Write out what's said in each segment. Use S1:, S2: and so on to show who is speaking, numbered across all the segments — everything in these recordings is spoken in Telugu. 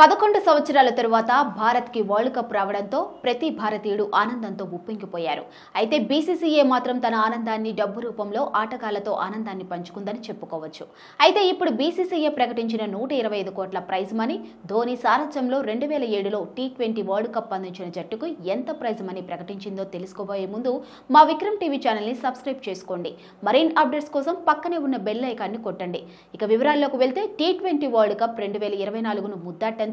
S1: 11 సంవత్సరాల తరువాత భారత్కి వరల్డ్ కప్ రావడంతో ప్రతి భారతీయుడు ఆనందంతో ఉప్పొంగిపోయారు. అయితే బీసీసీఐ మాత్రం తన ఆనందాన్ని డబ్బు రూపంలో ఆటగాళ్లతో ఆనందాన్ని పంచుకుందని చెప్పుకోవచ్చు. అయితే ఇప్పుడు బీసీసీఐ ప్రకటించిన 125 కోట్ల ప్రైజ్ మనీ, ధోని సారథ్యంలో 2007లో టీ20 వరల్డ్ కప్ అందించిన జట్టుకు ఎంత ప్రైజ్ మనీ ప్రకటించిందో తెలుసుకోబోయే ముందు మా విక్రమ్ టీవీ ఛానల్ని సబ్స్క్రైబ్ చేసుకోండి. మరిన్ని అప్డేట్స్ కోసం పక్కనే ఉన్న బెల్ ఐకాన్ని కొట్టండి. ఇక వివరాల్లోకి వెళ్తే టీ20 వరల్డ్ కప్ 2024ను ముద్దాటంతో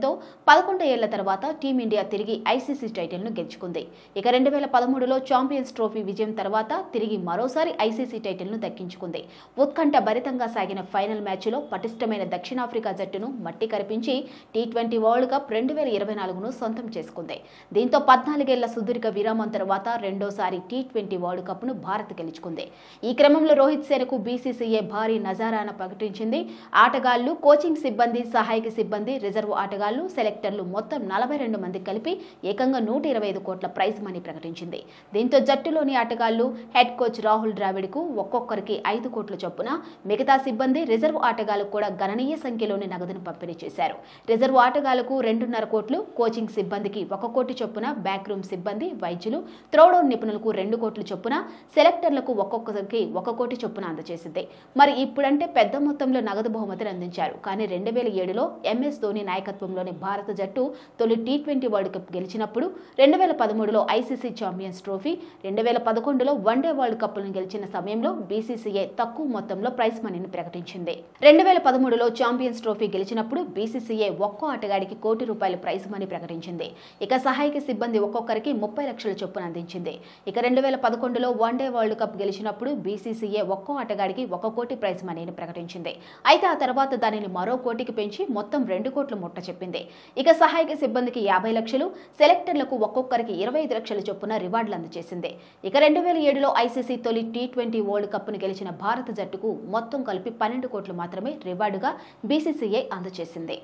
S1: 11 ఏళ్ల తర్వాత టీమిండియా తిరిగి ఐసీసీ టైటిల్ను గెలుచుకుంది. ఇక 2013లో ఛాంపియన్స్ ట్రోఫీ విజయం తర్వాత తిరిగి మరోసారి ఐసీసీ టైటిల్ను దక్కించుకుంది. ఉత్కంఠ భరితంగా సాగిన ఫైనల్ మ్యాచ్లో పటిష్టమైన దక్షిణాఫ్రికా జట్టును మట్టి కరిపించి టీ20 వరల్డ్ కప్ 2024ను సొంతం చేసుకుంది. దీంతో 14 ఏళ్ల సుదీర్ఘ విరామం తర్వాత రెండోసారి టీ20 వరల్డ్ కప్ను భారత్ గెలుచుకుంది. ఈ క్రమంలో రోహిత్ శర్మకు బీసీసీఐ భారీ నజారాను ప్రకటించింది. ఆటగాళ్లు, కోచింగ్ సిబ్బంది, సహాయక సిబ్బంది, రిజర్వ్ ఆటగాళ్లు, సెలెక్టర్లు మొత్తం 42 మంది కలిపి ఏకంగా 125 కోట్ల ప్రైజ్ మనీ ప్రకటించింది. దీంతో జట్టులోని ఆటగాళ్లు, హెడ్ కోచ్ రాహుల్ ద్రావిడ్కు ఒక్కొక్కరికి 5 కోట్ల చొప్పున, మిగతా సిబ్బంది, రిజర్వ్ ఆటగాళ్లకు కూడా గణనీయ సంఖ్యలోని నగదును పంపిణీ చేశారు. రిజర్వ్ ఆటగాళ్లకు 2.5 కోట్లు, కోచింగ్ సిబ్బందికి 1 కోటి చొప్పున, బ్యాక్ రూమ్ సిబ్బంది, వైద్యులు, త్రోడౌన్ నిపుణులకు 2 కోట్ల చొప్పున, సెలెక్టర్లకు ఒక్కొక్కరికి 1 కోటి చొప్పున అందజేసింది. మరి ఇప్పుడంటే పెద్ద మొత్తంలో నగదు బహుమతిని అందించారు. కానీ 2007లో ఎంఎస్ ధోని నాయకత్వంలోని భారత జట్టు తొలి టీ20 వరల్డ్ కప్ గెలిచినప్పుడు, 2013లో ఐసీసీ ఛాంపియన్స్ ట్రోఫీ, 2011లో వన్డే వరల్డ్ కప్ను గెలిచిన సమయంలో బీసీసీఐ తక్కువ మొత్తంలో ప్రైజ్ మనీని ప్రకటించింది. 2013లో ఛాంపియన్స్ ట్రోఫీ గెలిచినప్పుడు బీసీసీఐ ఒక్కో ఆటగాడికి ₹1 కోటి ప్రైజ్ మనీ ప్రకటించింది. ఇక సహాయక సిబ్బంది ఒక్కొక్కరికి 30 లక్షల చొప్పున అందించింది. ఇక 2011లో వన్డే వరల్డ్ కప్ గెలిచినప్పుడు బీసీసీఐ ఒక్కో ఆటగాడికి ₹1 కోటి ప్రైజ్ మనీని ప్రకటించింది. అయితే ఆ తర్వాత దానిని మరో కోటికి పెంచి మొత్తం ₹2 కోట్ల ముట్ట చెప్పింది. ఇక సహాయక సిబ్బందికి 50 లక్షలు, సెలెక్టర్లకు ఒక్కొక్కరికి 25 లక్షల చొప్పున రివార్డులు అందజేసింది. ఇక 2007లో ఐసీసీ తొలి టీ20 వరల్డ్ కప్ను గెలిచిన భారత జట్టుకు మొత్తం కలిపి 12 కోట్లు మాత్రమే రివార్డుగా బీసీసీఐ అందజేసింది.